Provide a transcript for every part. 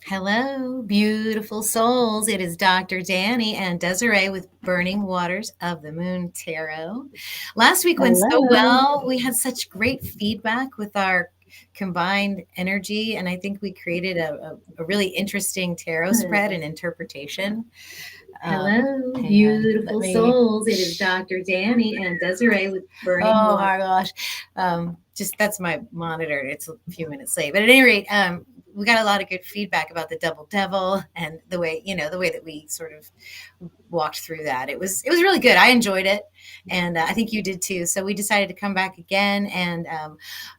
Hello, beautiful souls. It is Dr. Danny and Desiree with Burning Waters of the Moon Tarot. Last week went so Hello. well. We had such great feedback with our combined energy, and I think we created a really interesting tarot spread and interpretation. Hello, beautiful souls. It is Dr. Danny and Desiree with Burning Waters. Oh my gosh. Just that's my monitor. It's a few minutes late. But at any rate, we got a lot of good feedback about the double devil and the way that we sort of walked through that. It was really good. I enjoyed it, and I think you did too. So we decided to come back again, and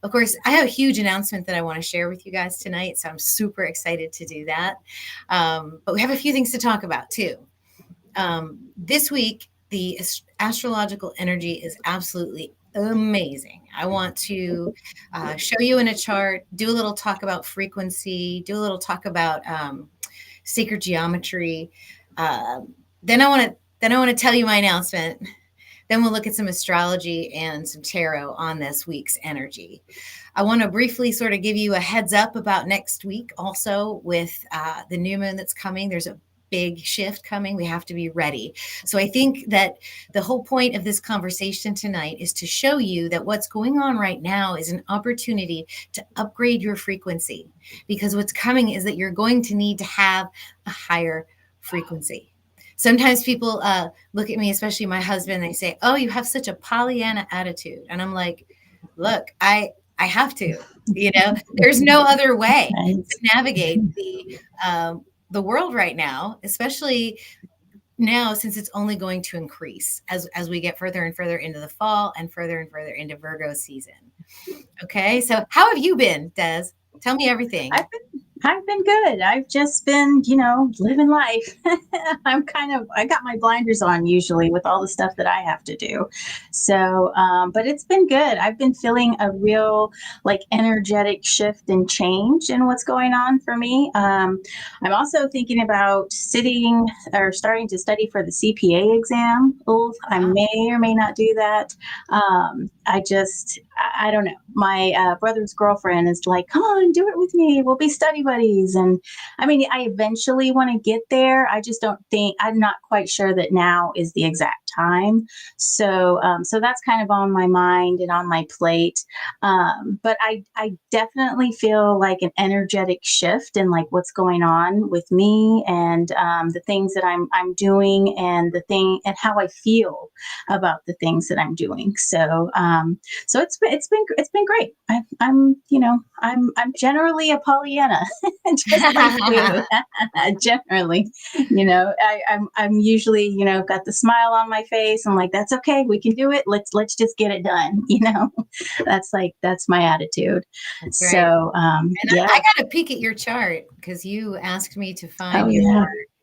of course, I have a huge announcement that I want to share with you guys tonight. So I'm super excited to do that. But we have a few things to talk about too. This week, the astrological energy is absolutely amazing. I want to show you in a chart, do a little talk about frequency, do a little talk about sacred geometry. Then I want to tell you my announcement. Then we'll look at some astrology and some tarot on this week's energy. I want to briefly sort of give you a heads up about next week also with the new moon that's coming. There's a big shift coming. We have to be ready. So I think that the whole point of this conversation tonight is to show you that what's going on right now is an opportunity to upgrade your frequency, because what's coming is that you're going to need to have a higher frequency. Sometimes people look at me, especially my husband, they say, "Oh, you have such a Pollyanna attitude." And I'm like, look, I have to, there's no other way to navigate the world right now, especially now since it's only going to increase as we get further and further into the fall and further into Virgo season. Okay, so how have you been, Des? Tell me everything. I've been good. I've just been, living life. I got my blinders on usually with all the stuff that I have to do. So, but it's been good. I've been feeling a real energetic shift and change in what's going on for me. I'm also thinking about sitting or starting to study for the CPA exam. I may or may not do that. I don't know. My brother's girlfriend is like, come on, do it with me. We'll be study buddies. And I mean, I eventually want to get there. I'm not quite sure that now is the exact time. So that's kind of on my mind and on my plate. But I definitely feel like an energetic shift in like what's going on with me and the things that I'm doing and how I feel about the things that I'm doing. So it's been great. I'm generally a Pollyanna, just like you. Generally, I'm usually got the smile on my face. I'm like, that's okay, we can do it. Let's just get it done. That's my attitude. That's right. So I got a peek at your chart because you asked me to find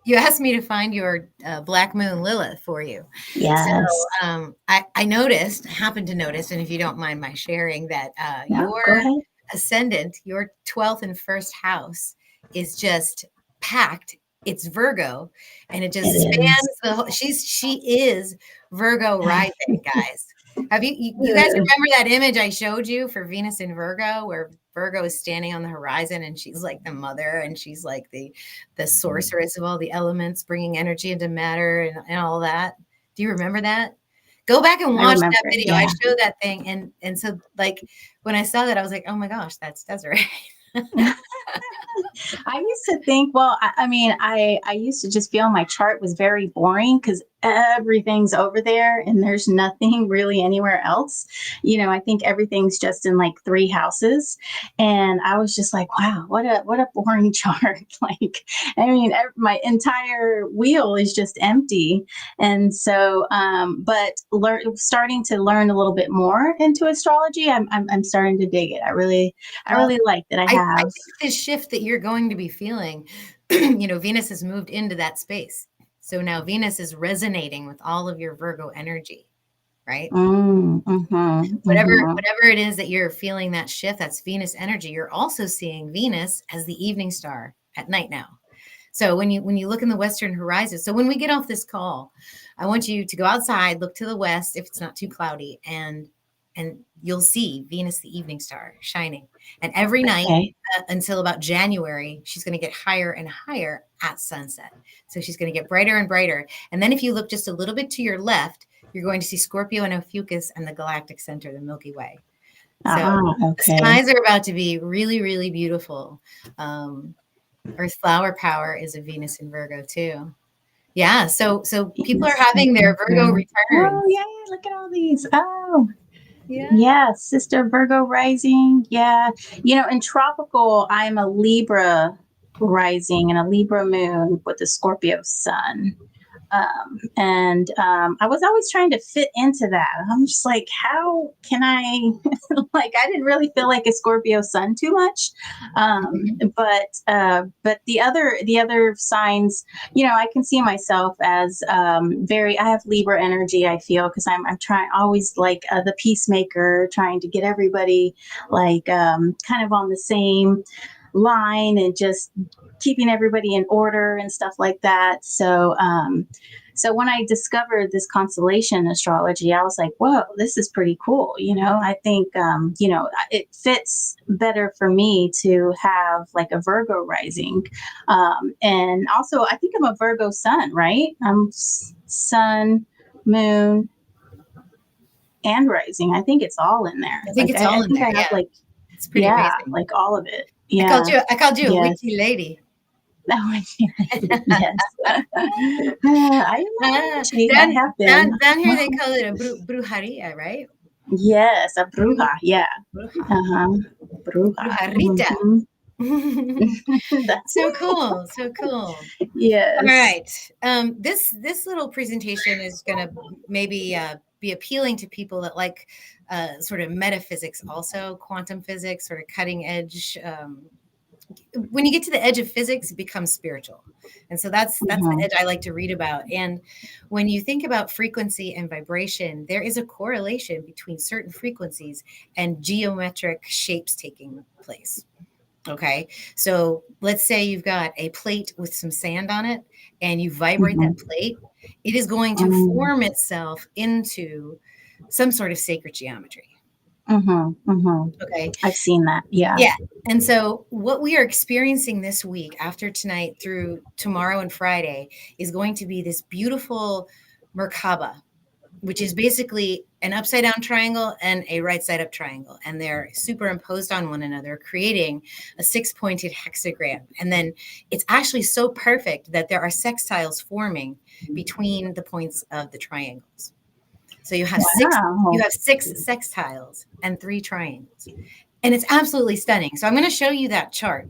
you asked me to find your Black Moon Lilith for you. Yes. So I happened to notice, and if you don't mind my sharing, that your ascendant, your 12th and first house, is just packed. It's Virgo, and it just spans the whole. She is Virgo rising, guys. Have you guys remember that image I showed you for Venus in Virgo, where Virgo is standing on the horizon and she's like the mother and she's like the sorceress of all the elements, bringing energy into matter and all that? Do you remember that? Go back and watch that video. Yeah. I showed that thing, and so like when I saw that, I was like, oh my gosh, that's Desiree. I used to think, I used to just feel my chart was very boring because everything's over there and there's nothing really anywhere else. I think everything's just in like 3 houses. And I was just like, wow, what a boring chart. My entire wheel is just empty. And so, starting to learn a little bit more into astrology, I'm starting to dig it. I really like that I have. I think this shift that you're going to be feeling, Venus has moved into that space. So now Venus is resonating with all of your Virgo energy, right? Whatever it is that you're feeling that shift, that's Venus energy. You're also seeing Venus as the evening star at night now. So when you look in the western horizon, so when we get off this call, I want you to go outside, look to the west if it's not too cloudy, and and you'll see Venus, the evening star, shining. And every night until about January, she's going to get higher and higher at sunset. So she's going to get brighter and brighter. And then if you look just a little bit to your left, you're going to see Scorpio and Ophiuchus and the galactic center, the Milky Way. So the skies are about to be really, really beautiful. Earth flower power is a Venus in Virgo too. Yeah, so people are having their Virgo returns. Oh yeah, look at all these. Oh yeah, sister Virgo rising. Yeah, in tropical, I'm a Libra rising and a Libra moon with a Scorpio sun. I was always trying to fit into that. I'm just like, how can I? Like, I didn't really feel like a Scorpio sun too much, but the other signs, I can see myself as very. I have Libra energy. I feel because I'm trying always like the peacemaker, trying to get everybody like kind of on the same line and just keeping everybody in order and stuff like that. So when I discovered this constellation astrology, I was like, whoa, this is pretty cool. I think, it fits better for me to have like a Virgo rising. And also, I think I'm a Virgo sun, right? I'm sun, moon, and rising. I think it's all in there. I think it's all in there. I have like, it's pretty amazing. Like all of it. Yeah. I called you a witchy lady. Yes. I have been. Down here they call it a brujeria, right? Yes, a bruja. Yeah. Brujarita. So cool. Yes. All right. This little presentation is going to maybe be appealing to people that like sort of metaphysics, also quantum physics, sort of cutting edge. When you get to the edge of physics, it becomes spiritual. And so that's the edge I like to read about. And when you think about frequency and vibration, there is a correlation between certain frequencies and geometric shapes taking place. Okay. So let's say you've got a plate with some sand on it and you vibrate that plate. It is going to form itself into some sort of sacred geometry. Okay. I've seen that. Yeah. And so what we are experiencing this week after tonight through tomorrow and Friday is going to be this beautiful Merkabah, which is basically an upside down triangle and a right side up triangle. And they're superimposed on one another, creating a 6-pointed hexagram. And then it's actually so perfect that there are sextiles forming between the points of the triangles. So you have six sextiles and 3 triangles. And it's absolutely stunning. So I'm going to show you that chart,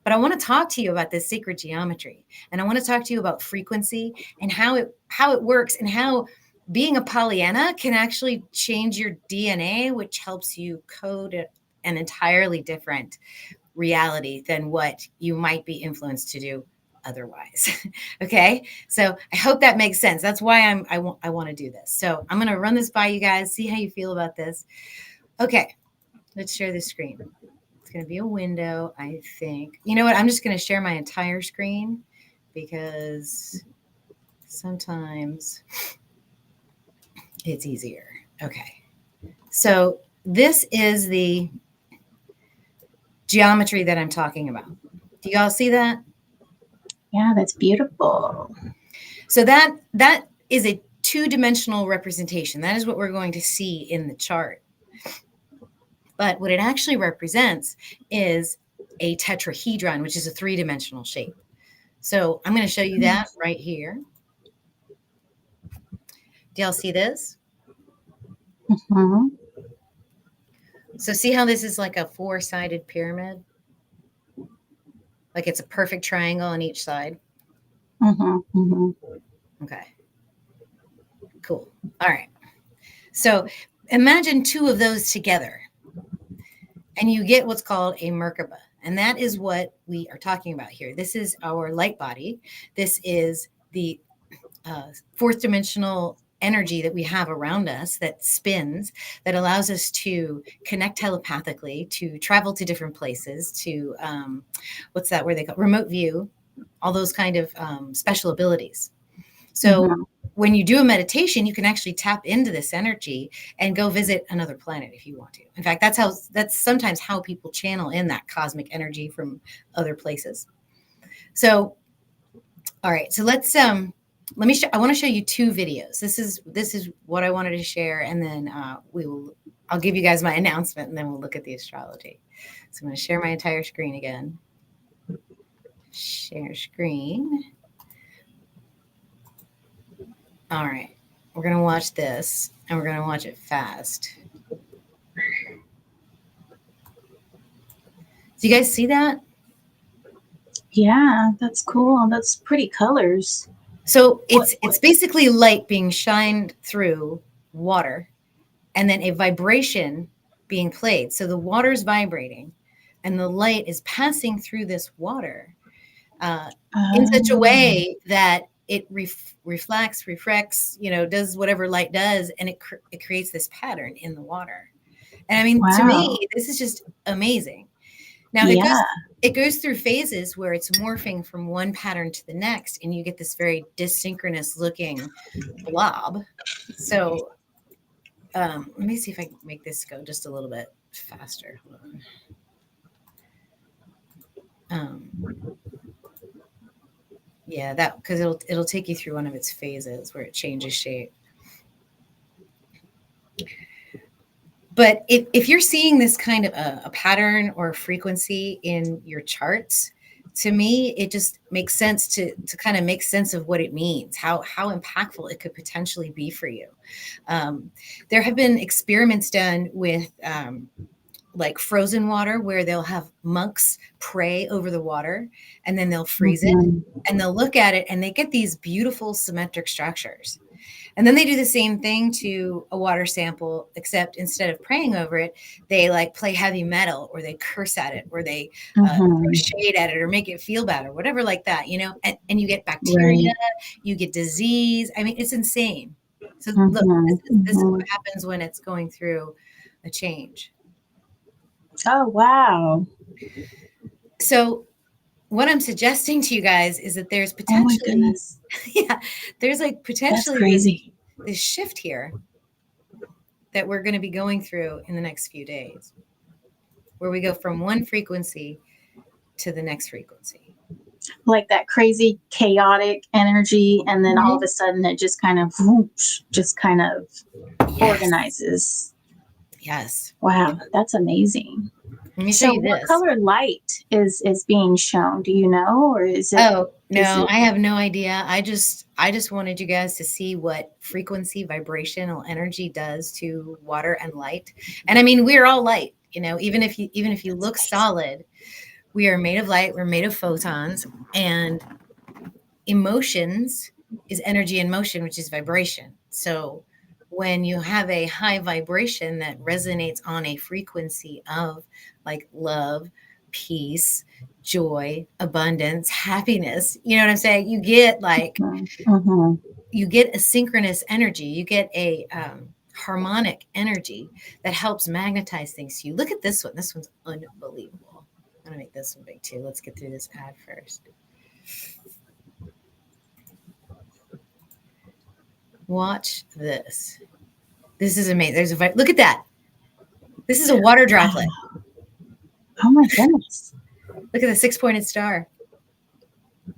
but I want to talk to you about this sacred geometry. And I want to talk to you about frequency and how it works and how being a Pollyanna can actually change your DNA, which helps you code an entirely different reality than what you might be influenced to do otherwise. Okay. So I hope that makes sense. That's why I want to do this. So I'm going to run this by you guys, see how you feel about this. Okay. Let's share the screen. It's going to be a window, I think. You know what? I'm just going to share my entire screen because sometimes it's easier. Okay. So this is the geometry that I'm talking about. Do y'all see that? Yeah, that's beautiful. So that is a 2-dimensional representation. That is what we're going to see in the chart. But what it actually represents is a tetrahedron, which is a 3-dimensional shape. So I'm going to show you that right here. Do y'all see this? So see how this is like a 4-sided pyramid? Like it's a perfect triangle on each side. Okay. Cool. All right. So imagine 2 of those together and you get what's called a Merkabah. And that is what we are talking about here. This is our light body. This is the 4th dimensional energy that we have around us that spins, that allows us to connect telepathically, to travel to different places, to what's that word they call remote view, all those kind of special abilities. So when you do a meditation, you can actually tap into this energy and go visit another planet if you want to. In fact, that's sometimes how people channel in that cosmic energy from other places. So, all right, so let's let me I want to show you two videos. This is what I wanted to share, and then I'll give you guys my announcement, and then we'll look at the astrology. So I'm going to share my entire screen again. Share screen. All right, we're going to watch this, and we're going to watch it fast. Do you guys see that? Yeah, that's cool. That's pretty colors. So it's basically light being shined through water, and then a vibration being played. So the water's vibrating, and the light is passing through this water in such a way that it reflects, does whatever light does, and it creates this pattern in the water. And I mean, to me, this is just amazing. Now, it goes through phases where it's morphing from one pattern to the next, and you get this very dysynchronous looking blob. So let me see if I can make this go just a little bit faster. Hold on. Yeah, that because it'll take you through one of its phases where it changes shape. But if you're seeing this kind of a pattern or a frequency in your charts, to me, it just makes sense to kind of make sense of what it means, how impactful it could potentially be for you. There have been experiments done with like frozen water where they'll have monks pray over the water, and then they'll freeze it, and they'll look at it, and they get these beautiful symmetric structures. And then they do the same thing to a water sample, except instead of praying over it, they like play heavy metal, or they curse at it, or they throw shade at it, or make it feel bad, or whatever like that, and you get bacteria, you get disease. I mean, it's insane. So look, this is what happens when it's going through a change. Oh, wow. So what I'm suggesting to you guys is that there's potentially, there's like potentially this shift here that we're going to be going through in the next few days, where we go from one frequency to the next frequency. Like that crazy chaotic energy, and then all of a sudden it just kind of organizes. Yes. Wow, that's amazing. Let me show you this. What color light is being shown? Do you know, or is it? Oh no, I have no idea. I just wanted you guys to see what frequency, vibrational energy does to water and light. And I mean, we're all light. Even if you look solid, we are made of light. We're made of photons, and emotions is energy in motion, which is vibration. So when you have a high vibration that resonates on a frequency of like love, peace, joy, abundance, happiness, you know what I'm saying? You get like, you get a synchronous energy. You get a harmonic energy that helps magnetize things to you. Look at this one. This one's unbelievable. I'm going to make this one big too. Let's get through this ad first. Watch this. This is amazing. There's a look at that. This is a water droplet. Oh my goodness. Look at the 6-pointed star.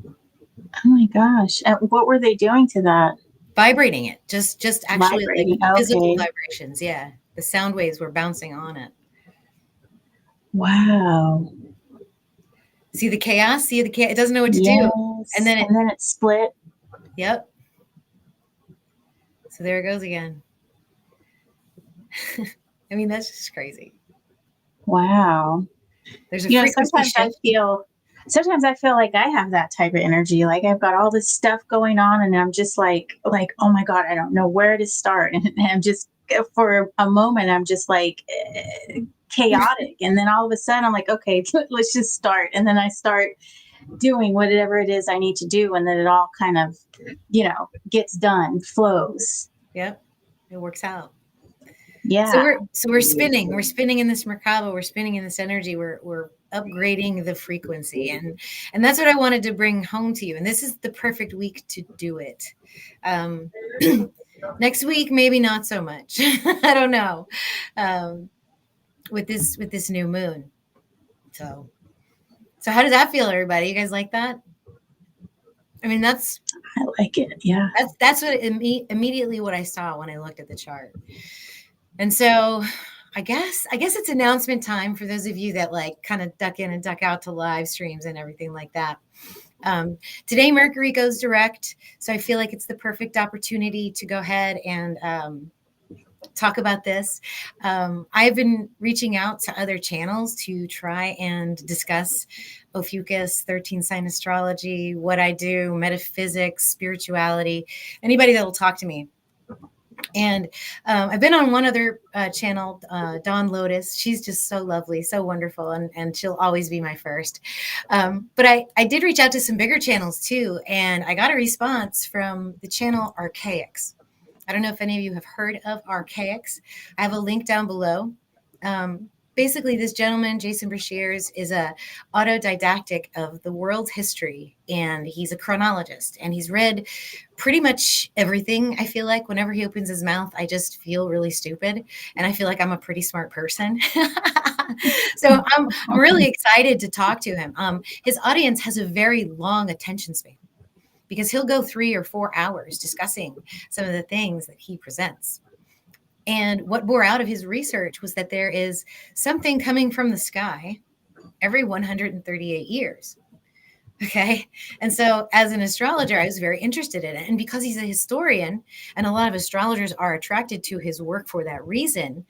Oh my gosh. What were they doing to that? Vibrating it. Just actually like physical vibrations. Yeah. The sound waves were bouncing on it. Wow. See the chaos? See the chaos? It doesn't know what to do. And then it split. Yep. So there it goes again. I mean, that's just crazy. Wow. There's a frequency shift. Sometimes I feel like I have that type of energy. Like I've got all this stuff going on, and I'm just like, oh my God, I don't know where to start. And I'm just, for a moment, I'm just like chaotic. And then all of a sudden I'm like, okay, let's just start. And then I start doing whatever it is I need to do. And then it all kind of, gets done, flows. Yep. It works out. Yeah. So we're spinning in this Merkabah, we're spinning in this energy, we're upgrading the frequency, and that's what I wanted to bring home to you. And this is the perfect week to do it. Next week, maybe not so much. I don't know. With this new moon. So how does that feel, everybody? You guys like that? I mean, I like it. Yeah. That's what immediately what I saw when I looked at the chart. And so I guess it's announcement time for those of you that like kind of duck in and duck out to live streams and everything like that. Today, Mercury goes direct. So I feel like it's the perfect opportunity to go ahead and talk about this. I've been reaching out to other channels to try and discuss Ophiuchus, 13 sign astrology, what I do, metaphysics, spirituality, anybody that will talk to me. And I've been on one other channel, Dawn Lotus. She's just so lovely, so wonderful, and she'll always be my first. But I did reach out to some bigger channels too, and I got a response from the channel Archaics. I don't know if any of you have heard of Archaics. I have a link down below. Basically, this gentleman, Jason Brashears, is a autodidactic of the world's history, and he's a chronologist, and he's read pretty much everything. I feel like whenever he opens his mouth, I just feel really stupid, and I feel like I'm a pretty smart person. So I'm really excited to talk to him. His audience has a very long attention span, because he'll go 3 or 4 hours discussing some of the things that he presents. And what bore out of his research was that there is something coming from the sky every 138 years. Okay. And so as an astrologer, I was very interested in it. And because he's a historian, and a lot of astrologers are attracted to his work for that reason,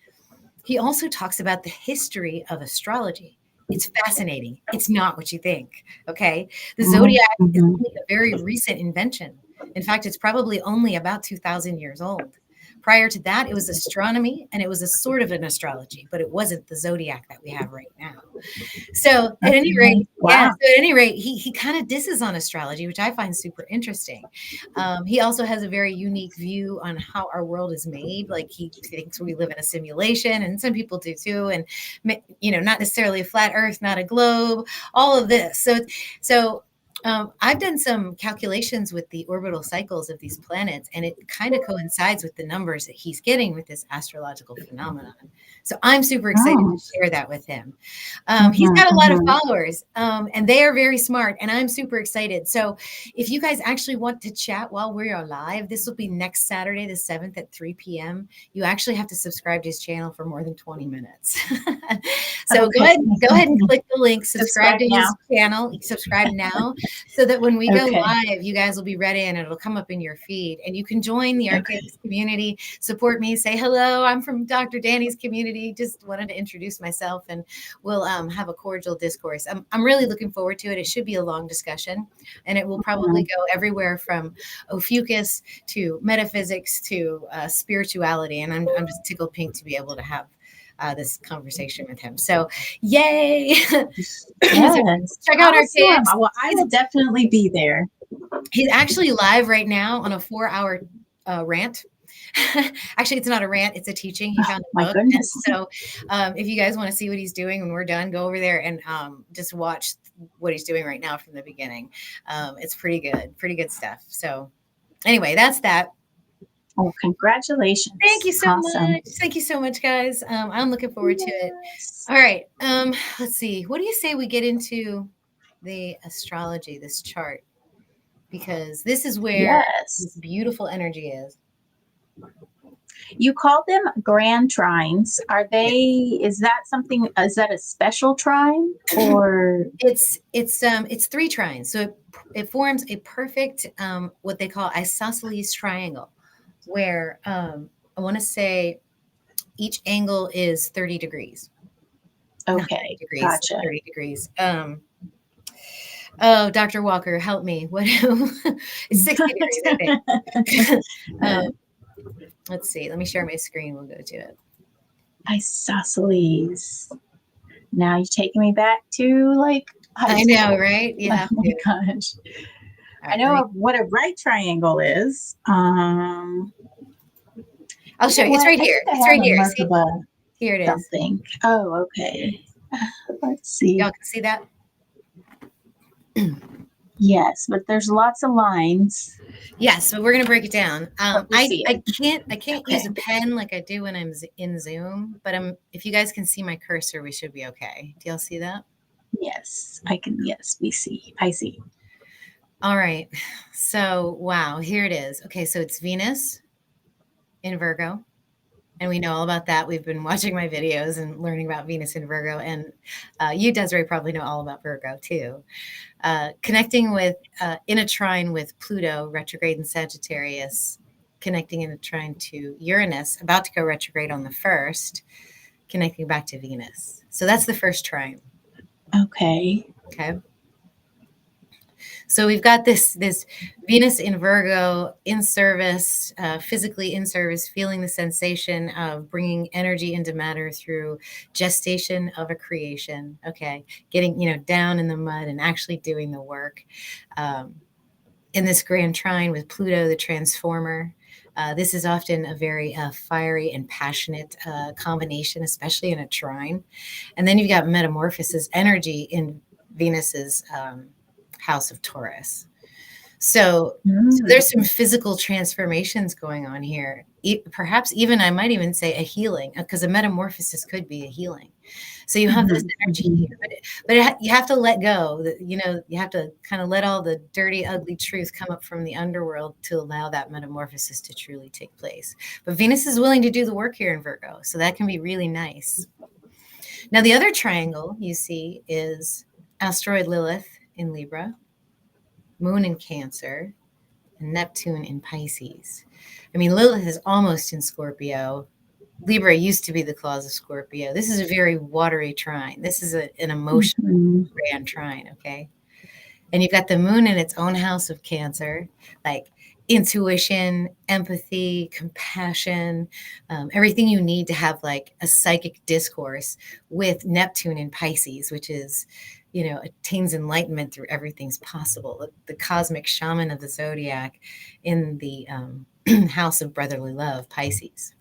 he also talks about the history of astrology. It's fascinating. It's not what you think. Okay. The zodiac is only a very recent invention. In fact, it's probably only about 2,000 years old. Prior to that, it was astronomy, and it was a sort of an astrology, but it wasn't the zodiac that we have right now. So at any rate, he kind of disses on astrology, which I find super interesting. He also has a very unique view on how our world is made. Like, he thinks we live in a simulation, and some people do too. And, not necessarily a flat earth, not a globe, all of this. So I've done some calculations with the orbital cycles of these planets, and it kind of coincides with the numbers that he's getting with this astrological phenomenon. So I'm super excited to share that with him. He's got a lot of followers, and they are very smart, and I'm super excited. So if you guys actually want to chat while we are live, this will be next Saturday, the 7th at 3 p.m. You actually have to subscribe to his channel for more than 20 minutes. So go ahead and click the link, subscribe to his channel, subscribe now, so that when we go live, you guys will be ready and it'll come up in your feed. And you can join the Archaics community, support me, say hello. I'm from Dr. Danny's community. Just wanted to introduce myself, and we'll have a cordial discourse. I'm really looking forward to it. It should be a long discussion, and it will probably go everywhere from Ophiuchus to metaphysics to spirituality. And I'm just tickled pink to be able to have this conversation with him. So yay. Yes. Check out Archaics. Well, I will definitely be there. He's actually live right now on a 4-hour rant. Actually, it's not a rant, it's a teaching. He found a book. And so if you guys want to see what he's doing when we're done, go over there and just watch what he's doing right now from the beginning. It's pretty good stuff. So anyway, that's that. Oh, congratulations. Thank you so much. Thank you so much, guys. I'm looking forward to it. All right. Let's see. What do you say we get into the astrology, this chart? Because this is where this beautiful energy is. You call them grand trines. Are they, is that a special trine, or? It's 3 trines. So it forms a perfect, what they call isosceles triangle, where I want to say each angle is 30 degrees. Okay, gotcha. 30 degrees. Oh, Dr. Walker, help me. What? It's 60 degrees, I think. Let's see. Let me share my screen. We'll go to it. Isosceles. Now you're taking me back to like I know, right? Yeah. Oh my gosh. I know what a right triangle is. I'll show you. It's right here. I It's have right a here. See? Merkabah Here it is. something. Oh, okay. Let's see. Y'all can see that? Yes, but there's lots of lines. Yes, so we're gonna break it down. We see it. I can't use a pen like I do when I'm in Zoom, but if you guys can see my cursor, we should be okay. Do y'all see that? Yes, I can. Yes, we see. I see. All right. So wow, here it is. Okay, so it's Venus in Virgo. And we know all about that. We've been watching my videos and learning about Venus in Virgo. And you, Desiree, probably know all about Virgo too. Connecting with, in a trine with Pluto, retrograde in Sagittarius, connecting in a trine to Uranus, about to go retrograde on the 1st, connecting back to Venus. So that's the first trine. Okay. Okay. So we've got this Venus in Virgo in service, physically in service, feeling the sensation of bringing energy into matter through gestation of a creation. Okay, getting down in the mud and actually doing the work. In this grand trine with Pluto, the transformer. This is often a very fiery and passionate combination, especially in a trine. And then you've got metamorphosis energy in Venus's house of Taurus. So there's some physical transformations going on here. Perhaps even, I might even say, a healing, because a metamorphosis could be a healing. So you have this energy here, but you have to let go. You have to kind of let all the dirty, ugly truth come up from the underworld to allow that metamorphosis to truly take place. But Venus is willing to do the work here in Virgo, so that can be really nice. Now, the other triangle you see is asteroid Lilith in Libra, Moon in Cancer, and Neptune in Pisces. I mean, Lilith is almost in Scorpio. Libra used to be the claws of Scorpio. This is a very watery trine. This is an emotional grand trine, okay? And you've got the moon in its own house of Cancer, like intuition, empathy, compassion, everything you need to have like a psychic discourse, with Neptune in Pisces, which is, attains enlightenment through everything's possible. The cosmic shaman of the zodiac in the house of brotherly love, Pisces.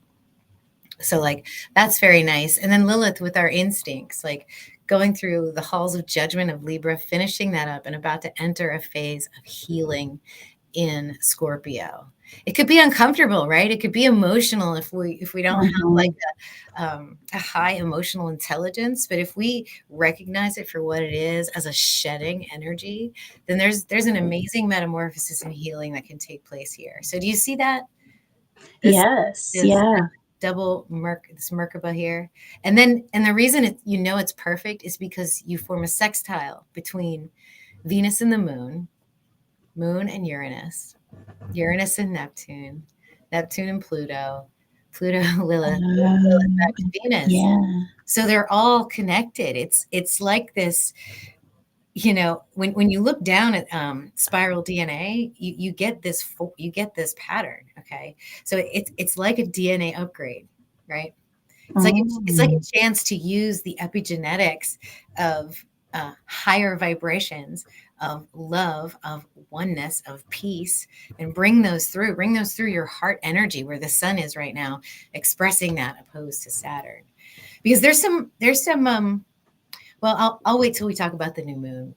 So like, that's very nice. And then Lilith with our instincts, like going through the halls of judgment of Libra, finishing that up and about to enter a phase of healing in Scorpio. It could be uncomfortable, right? It could be emotional if we don't have like a high emotional intelligence. But if we recognize it for what it is, as a shedding energy, then there's an amazing metamorphosis and healing that can take place here. So do you see that? Yes. Yeah. Double this Merkabah here. And the reason it's perfect is because you form a sextile between Venus and the moon and Uranus and Neptune and Pluto, Lilith back to Venus. Yeah. So they're all connected. It's like this, when you look down at spiral DNA, you get this pattern. Okay, so it's like a DNA upgrade, right? It's like a chance to use the epigenetics of higher vibrations of love, of oneness, of peace, and bring those through your heart energy, where the sun is right now, expressing that, opposed to Saturn. Because there's some well, I'll wait till we talk about the new moon,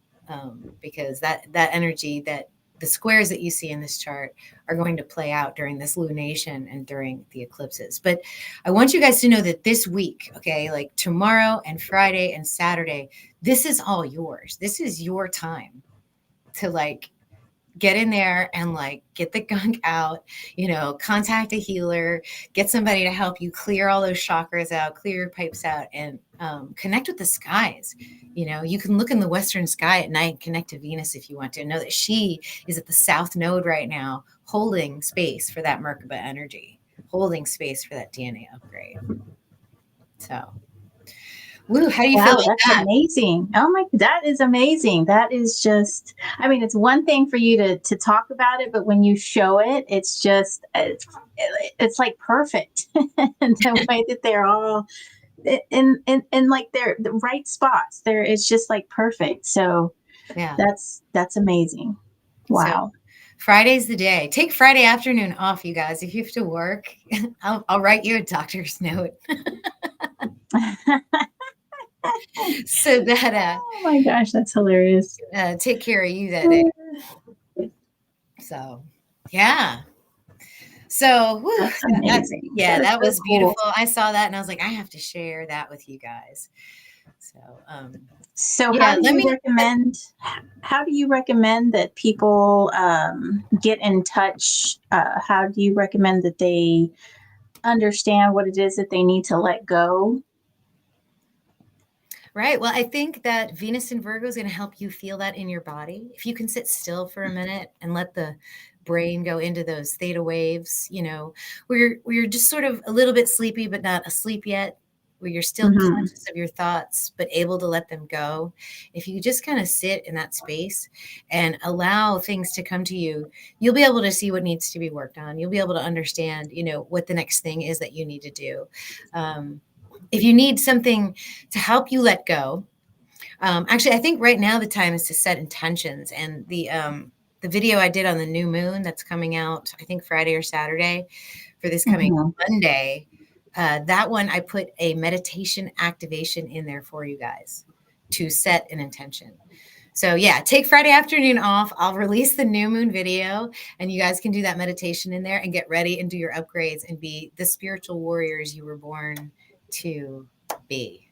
because that energy, that the squares that you see in this chart are going to play out during this lunation and during the eclipses. But I want you guys to know that this week, okay, like tomorrow and Friday and Saturday, this is all yours. This is your time to like get in there and like get the gunk out, contact a healer, get somebody to help you clear all those chakras out, clear your pipes out, and connect with the skies. You can look in the western sky at night and connect to Venus if you want to. Know that she is at the south node right now, holding space for that Merkabah energy, holding space for that DNA upgrade. So woo, how do you feel about that's amazing. Oh my, that is amazing. That is just, I mean, it's one thing for you to talk about it, but when you show it, it's just, it's like perfect. And the way that they're all in like they're the right spots there, it's just like perfect. So yeah, that's amazing. Wow. So Friday's the day. Take Friday afternoon off, you guys. If you have to work, I'll write you a doctor's note. So that Oh my gosh, that's hilarious. take care of you that day. So, yeah. So, That's amazing. that was so beautiful. cool. I saw that and I was like, I have to share that with you guys. So, So yeah, how do you recommend that people get in touch? How do you recommend that they understand what it is that they need to let go? right. Well, I think that Venus in Virgo is going to help you feel that in your body. If you can sit still for a minute and let the brain go into those theta waves, where you're just sort of a little bit sleepy, but not asleep yet, where you're still Mm-hmm. conscious of your thoughts, but able to let them go. If you just kind of sit in that space and allow things to come to you, you'll be able to see what needs to be worked on. You'll be able to understand, what the next thing is that you need to do. If you need something to help you let go, actually, I think right now the time is to set intentions. And the video I did on the new moon that's coming out, I think Friday or Saturday for this coming Mm-hmm. Monday, that one I put a meditation activation in there for you guys to set an intention. So yeah, take Friday afternoon off. I'll release the new moon video and you guys can do that meditation in there and get ready and do your upgrades and be the spiritual warriors you were born to be.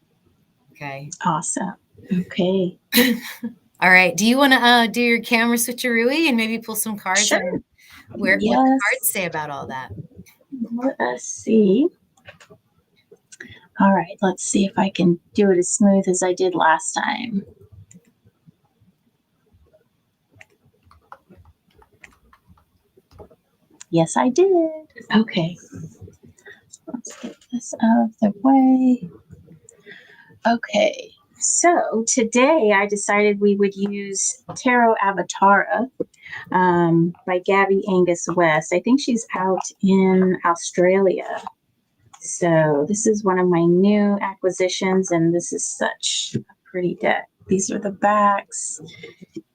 Okay. Awesome. Okay. All right. Do you want to do your camera switcheroo and maybe pull some cards Sure. on what the cards Yes. say about all that? Let us see. All right. Let's see if I can do it as smooth as I did last time. Yes, I did. Okay. Let's get this out of the way. Okay. So today I decided we would use Tarot Avatara by Gabby Angus West. I think she's out in Australia. So this is one of my new acquisitions, and this is such a pretty deck. These are the backs,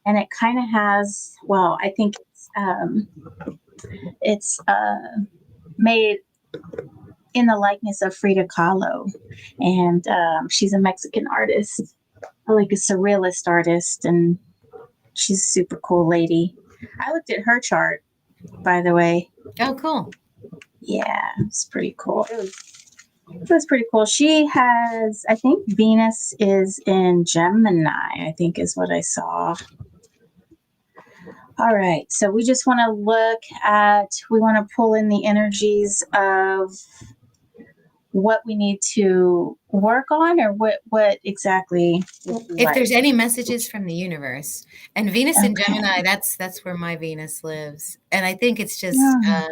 and it kind of has, well, I think it's made in the likeness of Frida Kahlo, and she's a Mexican artist, like a surrealist artist, and she's a super cool lady. I looked at her chart, by the way. Oh, cool. Yeah, it's pretty cool. It was pretty cool. She has, I think Venus is in Gemini, I think is what I saw. All right. So we just want to we want to pull in the energies of what we need to work on, or what exactly. If there's any messages from the universe, and Venus in Okay. Gemini, that's where my Venus lives. And I think it's just Yeah.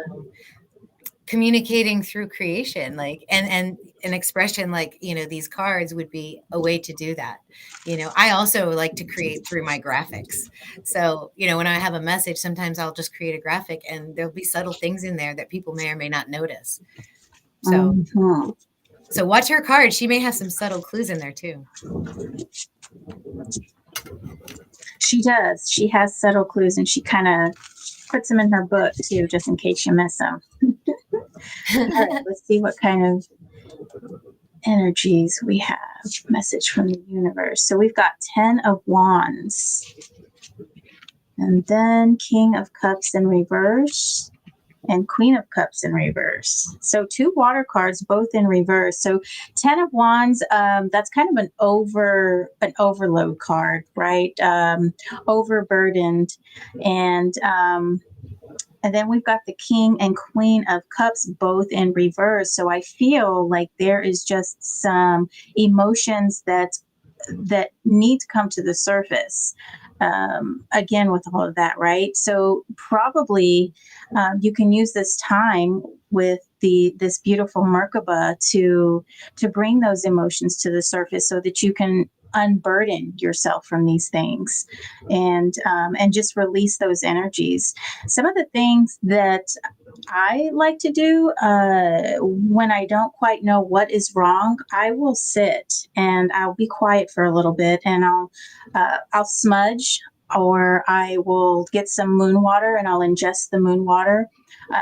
communicating through creation, like, and an expression like, these cards would be a way to do that. I also like to create through my graphics. So, when I have a message, sometimes I'll just create a graphic and there'll be subtle things in there that people may or may not notice. So, Mhm. so watch her card. She may have some subtle clues in there too. She does. She has subtle clues, and she kind of puts them in her book too, just in case you miss them. All right, let's see what kind of energies we have. Message from the universe. So we've got 10 of Wands, and then King of Cups in reverse, and Queen of Cups in reverse. So 2 water cards, both in reverse. So 10 of Wands, that's kind of an overload card, right? Overburdened. And then we've got the King and Queen of Cups both in reverse. So I feel like there is just some emotions that need to come to the surface. Again, with all of that, right? So probably you can use this time with this beautiful Merkabah to bring those emotions to the surface, so that you can unburden yourself from these things, and just release those energies. Some of the things that I like to do when I don't quite know what is wrong, I will sit and I'll be quiet for a little bit, and I'll smudge or I will get some moon water and I'll ingest the moon water.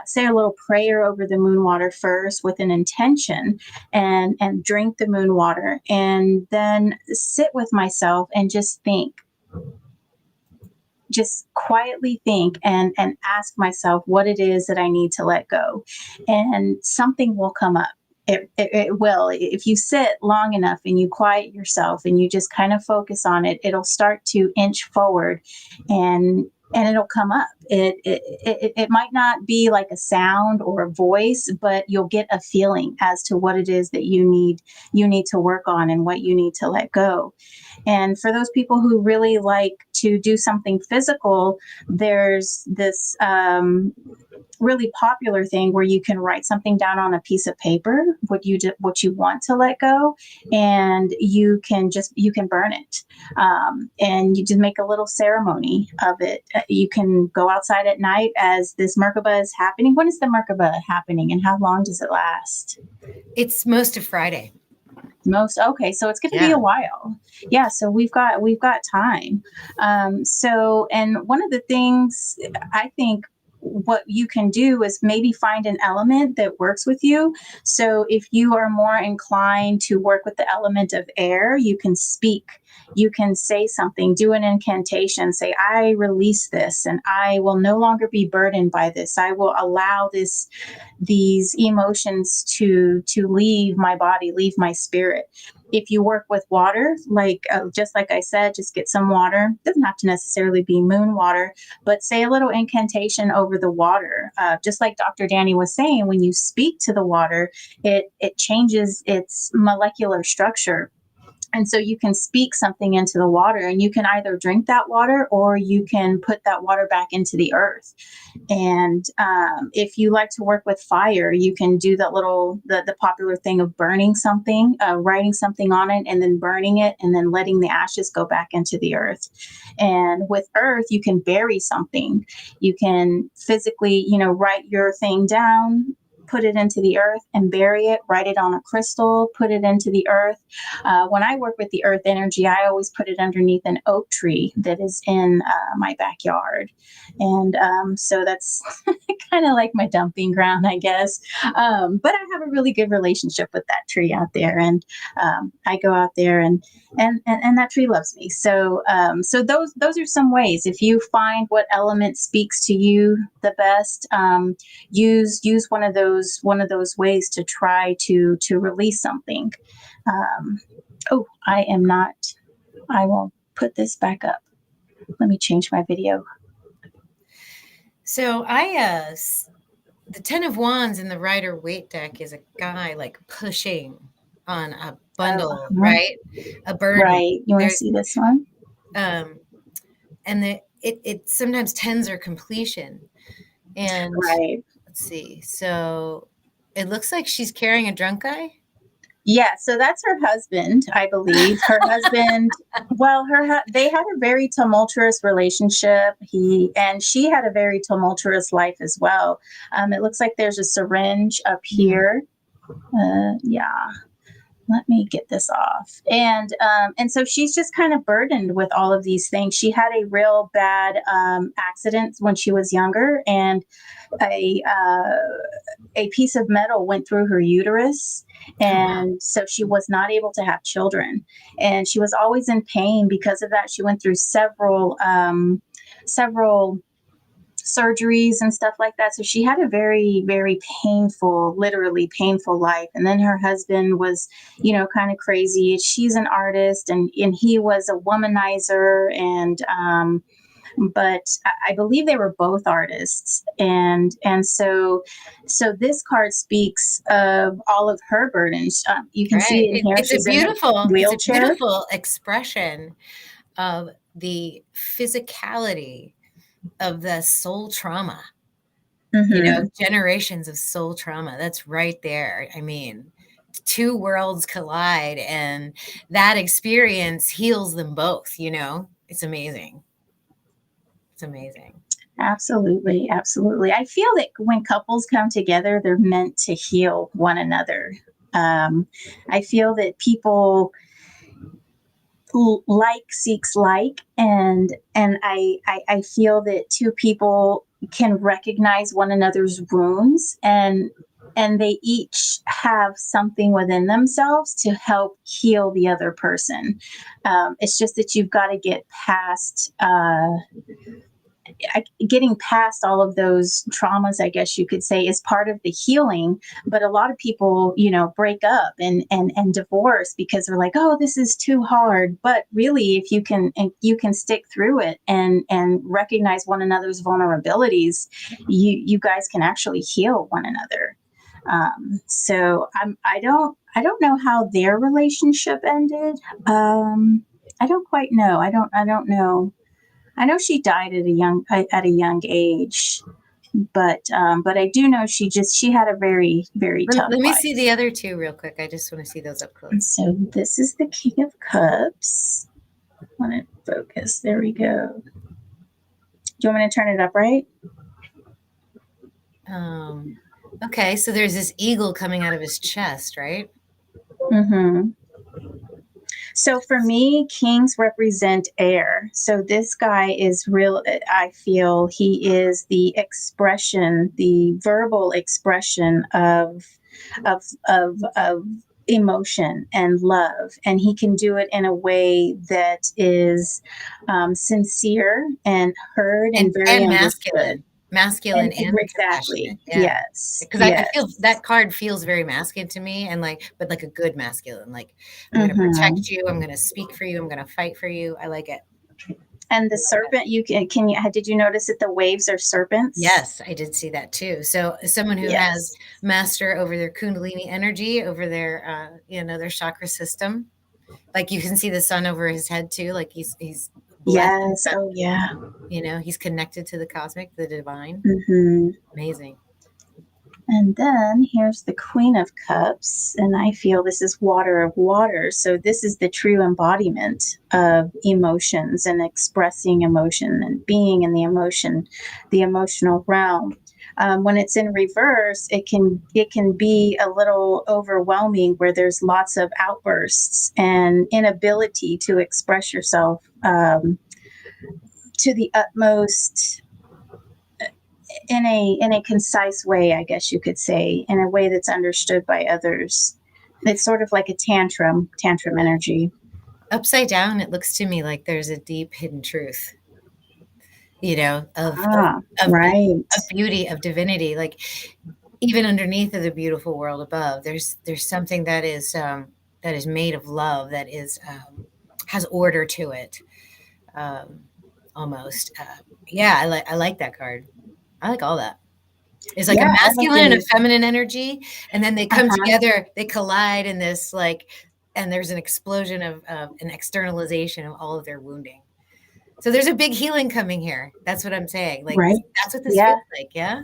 Say a little prayer over the moon water first with an intention, and drink the moon water, and then sit with myself and just think, just quietly think, and ask myself what it is that I need to let go, and something will come up. It will. If you sit long enough and you quiet yourself and you just kind of focus on it, it'll start to inch forward, and it'll come up. It might not be like a sound or a voice, but you'll get a feeling as to what it is that you need to work on and what you need to let go. And for those people who really like to do something physical, there's this really popular thing where you can write something down on a piece of paper, what you want to let go, and you can burn it, and you just make a little ceremony of it. You can go outside at night as this Merkabah is happening. When is the Merkabah happening, and how long does it last? It's most of Friday. Okay, so it's going to be a while. Yeah, so we've got time. So, and one of the things I think what you can do is maybe find an element that works with you. So if you are more inclined to work with the element of air, you can speak, you can say something, do an incantation, say, I release this and I will no longer be burdened by this. I will allow these emotions to leave my body, leave my spirit. If you work with water, just like I said, just get some water. It doesn't have to necessarily be moon water, but say a little incantation over the water. Just like Dr. Danny was saying, when you speak to the water, it changes its molecular structure. And so you can speak something into the water, and you can either drink that water or you can put that water back into the earth. And if you like to work with fire, you can do the popular thing of burning something, writing something on it, and then burning it, and then letting the ashes go back into the earth. And with earth, you can bury something. You can physically, write your thing down, put it into the earth and bury it, write it on a crystal, put it into the earth. When I work with the earth energy, I always put it underneath an oak tree that is in my backyard. And so that's kind of like my dumping ground, I guess. But I have a really good relationship with that tree out there. And I go out there and that tree loves me. So those are some ways. If you find what element speaks to you the best, use one of those ways to try to release something. I will put this back up. Let me change my video. So the 10 of Wands in the Rider-Waite deck is a guy like pushing on a bundle, right? A burden. Right. You want to see this one? And it sometimes tens are completion. And right. Let's see. So it looks like she's carrying a drunk guy. Yeah, so that's her husband, I believe. Her husband, well, they had a very tumultuous relationship. And she had a very tumultuous life as well. It looks like there's a syringe up here. Yeah. Let me get this off. And so she's just kind of burdened with all of these things. She had a real bad accident when she was younger, and a piece of metal went through her uterus. And so she was not able to have children. And she was always in pain because of that. She went through several surgeries and stuff like that. So she had a very, very painful, literally painful life. And then her husband was, kind of crazy. She's an artist, and he was a womanizer. And, but I believe they were both artists. And so this card speaks of all of her burdens. You can see it in here. It's a beautiful expression of the physicality of the soul trauma. Generations of soul trauma. That's right there. I mean, two worlds collide, and that experience heals them both. It's amazing. It's amazing. Absolutely. Absolutely. I feel that when couples come together, they're meant to heal one another. I feel that people like seeks like, and I feel that two people can recognize one another's wounds, and they each have something within themselves to help heal the other person. It's just that you've got to get past getting past all of those traumas, I guess you could say, is part of the healing. But a lot of people, break up and divorce because they're like, oh, this is too hard. But really, if you can stick through it and recognize one another's vulnerabilities, you guys can actually heal one another. So I don't know how their relationship ended. I don't quite know. I don't know. I know she died at a young age, but I do know she had a very, very tough Let me life. see the other two real quick. I just want to see those up close. So this is the King of Cups. I want to focus. There we go. Do you want me to turn it up right? Okay, so there's this eagle coming out of his chest, right? Mm-hmm. So for me, kings represent air. So this guy is real. I feel he is the expression, the verbal expression of emotion and love, and he can do it in a way that is sincere and heard and very understood. Masculine and very Exactly. compassionate. Yeah. Yes. Because I feel Yes. that card feels very masculine to me, and but like a good masculine. Like, I'm going to Mm-hmm. protect you. I'm going to speak for you. I'm going to fight for you. I like it. And the serpent, can you did you notice that the waves are serpents? Yes, I did see that too. So someone who has Yes. master over their kundalini energy, over their their chakra system. Like, you can see the sun over his head too. Like, he's blessed. Yes. Oh, yeah. He's connected to the cosmic, the divine. Mm-hmm. Amazing. And then here's the Queen of Cups, and I feel this is water of water. So this is the true embodiment of emotions and expressing emotion and being in the emotional realm. When it's in reverse, it can be a little overwhelming, where there's lots of outbursts and inability to express yourself to the utmost, in a concise way, I guess you could say, in a way that's understood by others. It's sort of like a tantrum energy. Upside down, it looks to me like there's a deep hidden truth, Right. of beauty, of divinity. Like, even underneath of the beautiful world above, there's something that is made of love, that is has order to it, almost. Yeah, I like that card. I like all that. It's like a Yeah, masculine and a feminine energy, and then they come uh-huh. together, they collide in this, and there's an explosion of an externalization of all of their wounding. So there's a big healing coming here. That's what I'm saying. Like, Right. that's what this Yeah. feels like. Yeah.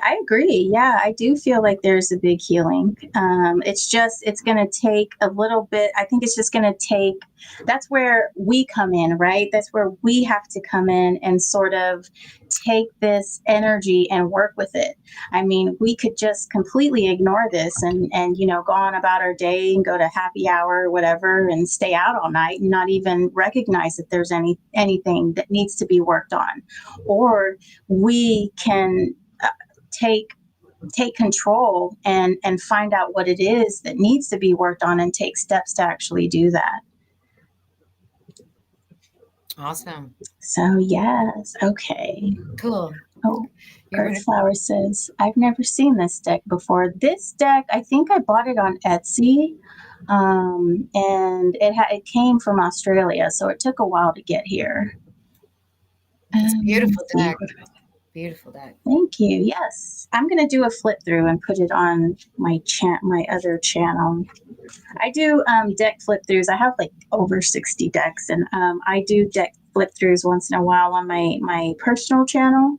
I agree. Yeah, I do feel like there's a big healing. It's going to take a little bit. I think it's just going to take, that's where we come in, right? That's where we have to come in and sort of take this energy and work with it. I mean, we could just completely ignore this and go on about our day and go to happy hour or whatever and stay out all night and not even recognize that there's anything that needs to be worked on. Or we can take control and find out what it is that needs to be worked on and take steps to actually do that. Awesome. So yes. Okay. Cool. Oh, Earthflower says, I've never seen this deck before. This deck, I think I bought it on Etsy, and it came from Australia, so it took a while to get here. It's a beautiful deck. Beautiful deck. Thank you. Yes, I'm going to do a flip through and put it on my other channel. I do deck flip throughs. I have like over 60 decks, and I do deck flip throughs once in a while on my personal channel.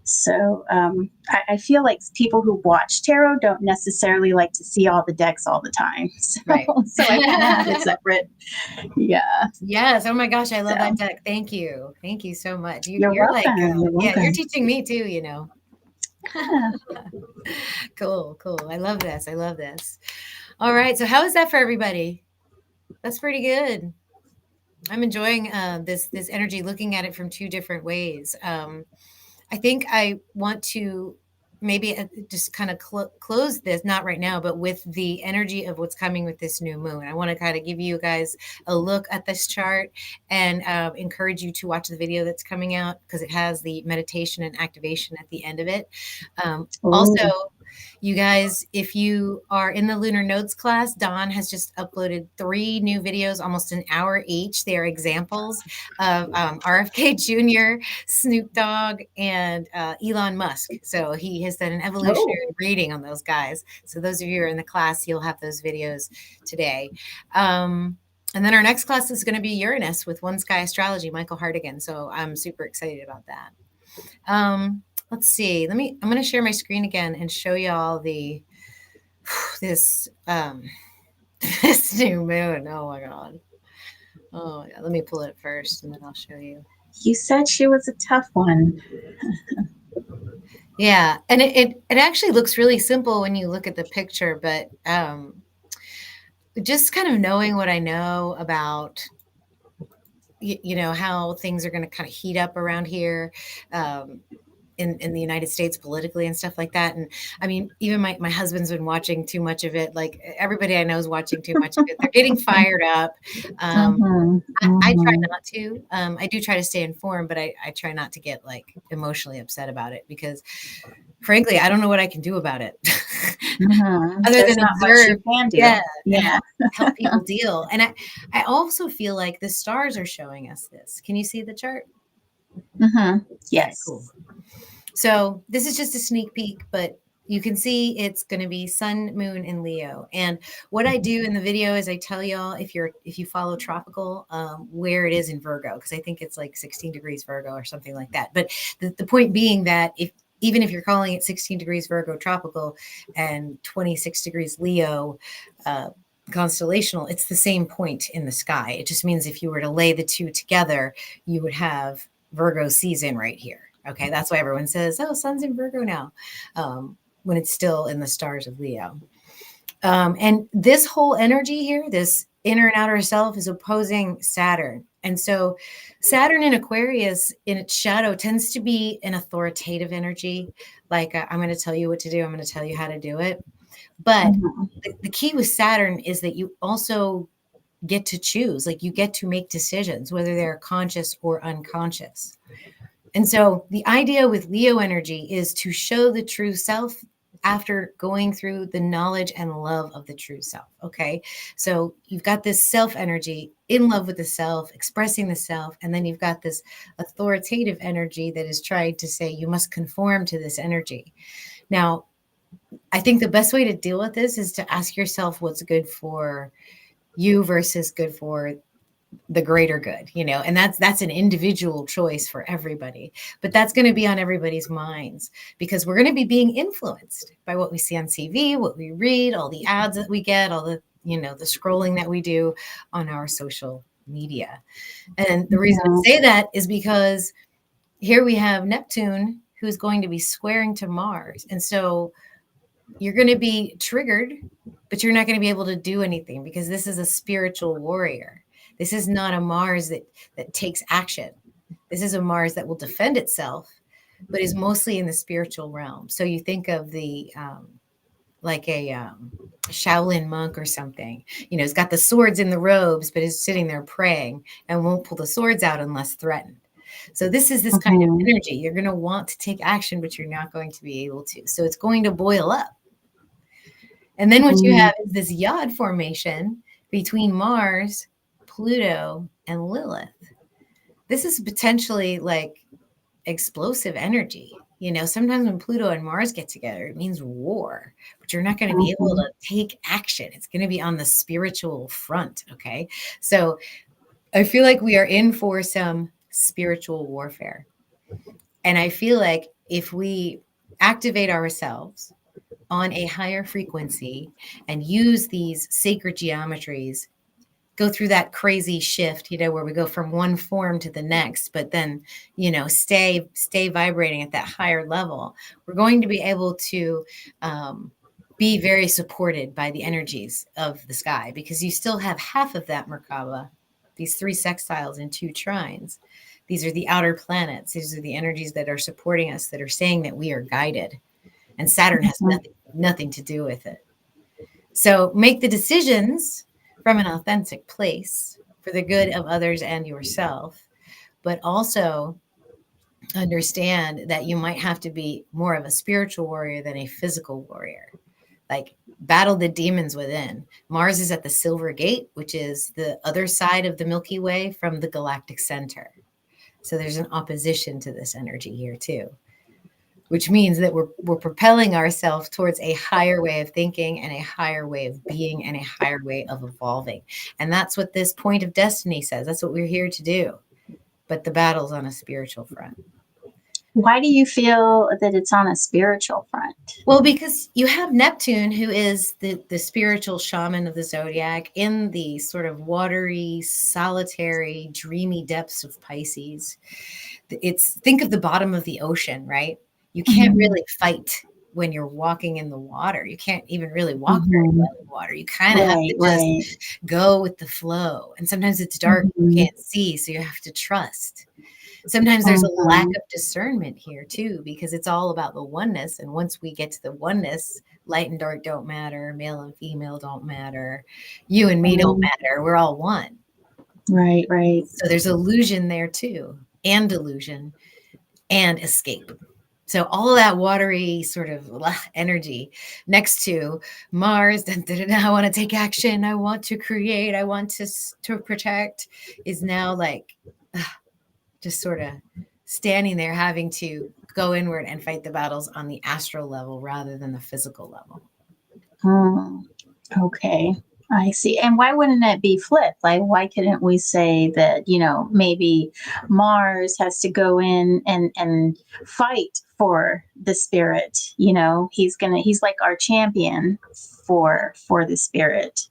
So I feel like people who watch tarot don't necessarily like to see all the decks all the time. So, right. So I kind of have it separate. Yeah. Yes. Oh my gosh, I love that deck. Thank you. Thank you so much. You're welcome. You're welcome. Yeah, you're teaching me too, Yeah. Cool. I love this. All right. So how is that for everybody? That's pretty good. I'm enjoying this energy, looking at it from two different ways. I think I want to maybe just kind of close this, not right now, but with the energy of what's coming with this new moon. I want to kind of give you guys a look at this chart and encourage you to watch the video that's coming out because it has the meditation and activation at the end of it. Also, you guys, if you are in the Lunar Nodes class, Dawn has just uploaded 3 new videos, almost an hour each. They are examples of RFK Jr., Snoop Dogg, and Elon Musk. So he has done an evolutionary reading on those guys. So those of you who are in the class, you'll have those videos today. And then our next class is going to be Uranus with One Sky Astrology, Michael Hartigan. So I'm super excited about that. Let's see. I'm going to share my screen again and show y'all this this new moon. Oh my god. Oh yeah. Let me pull it first and then I'll show you. You said she was a tough one. Yeah, and it actually looks really simple when you look at the picture, but just kind of knowing what I know about you know how things are going to kind of heat up around here. In the United States politically and stuff like that. And I mean, even my husband's been watching too much of it. Like everybody I know is watching too much of it. They're getting fired up. I try not to. I do try to stay informed, but I try not to get like emotionally upset about it because frankly, I don't know what I can do about it. Other than observe, help people deal. And I also feel like the stars are showing us this. Can you see the chart? Yes. Okay, cool. So this is just a sneak peek, but you can see it's going to be Sun, Moon, and Leo. And what I do in the video is I tell y'all if you follow tropical, where it is in Virgo, because I think it's like 16 degrees Virgo or something like that. But the point being that even if you're calling it 16 degrees Virgo tropical and 26 degrees Leo constellational, it's the same point in the sky. It just means if you were to lay the two together, you would have Virgo season right here. Okay, that's why everyone says, oh, Sun's in Virgo now, when it's still in the stars of Leo. And this whole energy here, this inner and outer self, is opposing Saturn. And so Saturn in Aquarius in its shadow tends to be an authoritative energy. Like, I'm going to tell you what to do. I'm going to tell you how to do it. But the key with Saturn is that you also get to choose, like you get to make decisions, whether they're conscious or unconscious. And so the idea with Leo energy is to show the true self after going through the knowledge and love of the true self. Okay. So you've got this self energy, in love with the self, expressing the self. And then you've got this authoritative energy that is trying to say you must conform to this energy. Now, I think the best way to deal with this is to ask yourself what's good for you versus good for the greater good, you know, and that's an individual choice for everybody, but that's going to be on everybody's minds because we're going to be being influenced by what we see on TV, what we read, all the ads that we get, all the, you know, the scrolling that we do on our social media. And the reason I say that is because here we have Neptune who's going to be squaring to Mars. And so you're going to be triggered, but you're not going to be able to do anything because this is a spiritual warrior. This is not a Mars that takes action. This is a Mars that will defend itself, but is mostly in the spiritual realm. So you think of the like a Shaolin monk or something. You know, he's got the swords in the robes, but is sitting there praying and won't pull the swords out unless threatened. So this is this kind of energy. You're going to want to take action, but you're not going to be able to. So it's going to boil up. And then what you have is this yod formation between Mars, Pluto, and Lilith. This is potentially like explosive energy. You know, sometimes when Pluto and Mars get together, it means war, but you're not going to be able to take action. It's going to be on the spiritual front. Okay. So I feel like we are in for some spiritual warfare. And I feel like if we activate ourselves on a higher frequency and use these sacred geometries, go through that crazy shift, you know, where we go from one form to the next, but then, you know, stay vibrating at that higher level, we're going to be able to be very supported by the energies of the sky, because you still have half of that Merkabah, these 3 sextiles and 2 trines. These are the outer planets. These are the energies that are supporting us, that are saying that we are guided. And Saturn has nothing to do with it. So make the decisions from an authentic place for the good of others and yourself, but also understand that you might have to be more of a spiritual warrior than a physical warrior. Like, battle the demons within. Mars is at the Silver Gate, which is the other side of the Milky Way from the galactic center. So there's an opposition to this energy here too, which means that we're propelling ourselves towards a higher way of thinking and a higher way of being and a higher way of evolving. And that's what this point of destiny says. That's what we're here to do. But the battle's on a spiritual front. Why do you feel that it's on a spiritual front? Well, because you have Neptune, who is the spiritual shaman of the zodiac, in the sort of watery, solitary, dreamy depths of Pisces. Think of the bottom of the ocean, right? You can't really fight when you're walking in the water. You can't even really walk very well in water. You kind of have to just go with the flow. And sometimes it's dark, you can't see, so you have to trust. Sometimes there's a lack of discernment here too, because it's all about the oneness. And once we get to the oneness, light and dark don't matter. Male and female don't matter. You and me don't matter. We're all one. Right. So there's illusion there too, and delusion, and escape. So all of that watery sort of energy next to Mars, I want to take action, I want to create, I want to protect, is now like just sort of standing there, having to go inward and fight the battles on the astral level rather than the physical level. Okay, I see. And why wouldn't it be flipped? Like, why couldn't we say that, maybe Mars has to go in and fight for the spirit? He's like our champion for the spirit.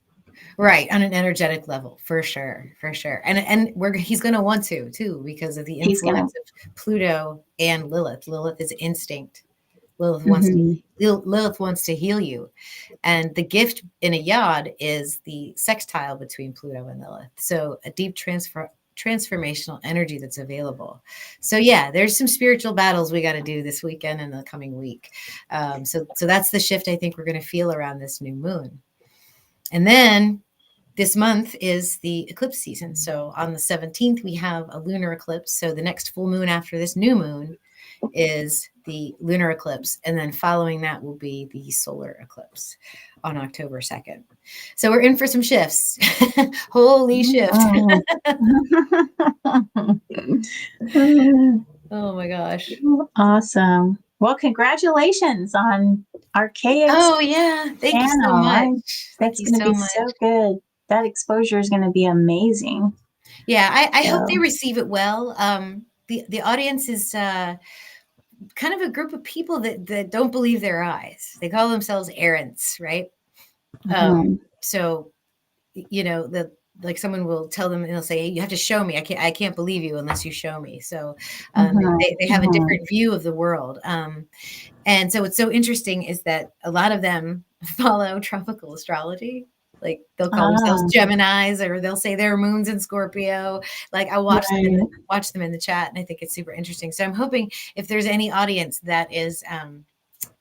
Right, on an energetic level, for sure. And he's going to want to too, because of the influence of Pluto and Lilith. Lilith is instinct. Lilith wants to heal you. And the gift in a yod is the sextile between Pluto and Lilith. So a deep transformational energy that's available. So yeah, there's some spiritual battles we got to do this weekend and the coming week. So that's the shift I think we're going to feel around this new moon. And then this month is the eclipse season. So on the 17th, we have a lunar eclipse. So the next full moon after this new moon is the lunar eclipse. And then following that will be the solar eclipse on October 2nd. So we're in for some shifts. Holy shift. Oh my gosh. Awesome. Well, congratulations on Archaics. Oh yeah. Thank you so much. That's going to be so good. That exposure is going to be amazing. Yeah, I hope they receive it well. The audience is kind of a group of people that don't believe their eyes. They call themselves errants, right? So, like someone will tell them and they'll say, you have to show me. I can't believe you unless you show me. So they have a different view of the world. And so what's so interesting is that a lot of them follow tropical astrology. Like they'll call themselves Geminis, or they'll say their moon's in Scorpio. Like I watch them in the chat, and I think it's super interesting. So I'm hoping if there's any audience that is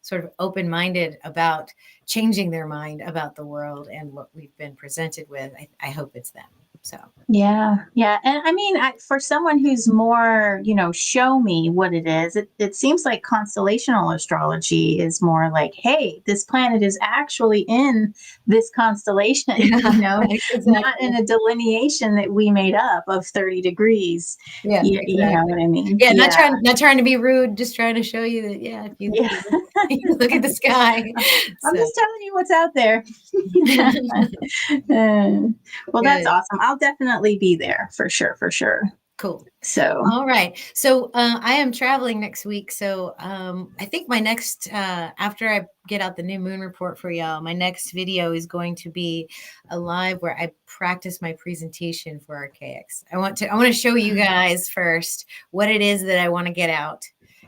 sort of open-minded about changing their mind about the world and what we've been presented with, I hope it's them. So yeah. And I mean, for someone who's more, show me what it is, it seems like constellational astrology is more like, hey, this planet is actually in this constellation, exactly. Not in a delineation that we made up of 30 degrees. Yeah, you know what I mean? Yeah, not trying to be rude, just trying to show you that, if you look at the sky. I'm just telling you what's out there. Well, that's awesome. I'll definitely be there for sure. Cool. So, all right. So I am traveling next week. So I think my next, after I get out the new moon report for y'all, my next video is going to be a live where I practice my presentation for Archaics. I want to show you guys first what it is that I want to get out.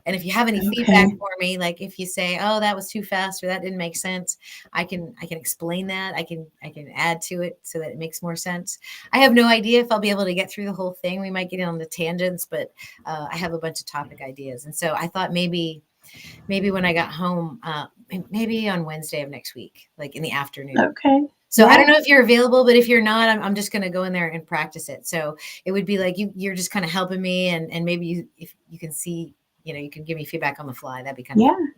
And if you have any feedback for me, like if you say, oh, that was too fast or that didn't make sense, I can explain that. I can add to it so that it makes more sense. I have no idea if I'll be able to get through the whole thing. We might get on the tangents, but I have a bunch of topic ideas. And so I thought maybe when I got home, maybe on Wednesday of next week, like in the afternoon. Okay. So I don't know if you're available, but if you're not, I'm just going to go in there and practice it. So it would be like you're just kind of helping me, and maybe if you can see, you can give me feedback on the fly. That'd be kind of fun.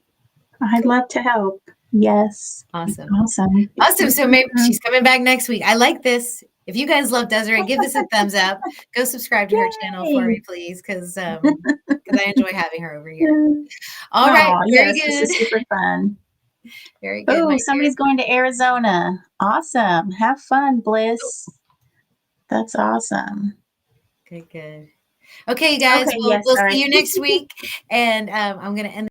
I'd love to help. Yes. Awesome. So maybe she's coming back next week. I like this. If you guys love Desiree, give this a thumbs up. Go subscribe to her channel for me, please, because I enjoy having her over here. All right. Very good. This is super fun. Very good. Oh, somebody's going to Arizona. Awesome. Have fun, Bliss. That's awesome. Good. Okay, you guys. We'll see you next week. And I'm going to end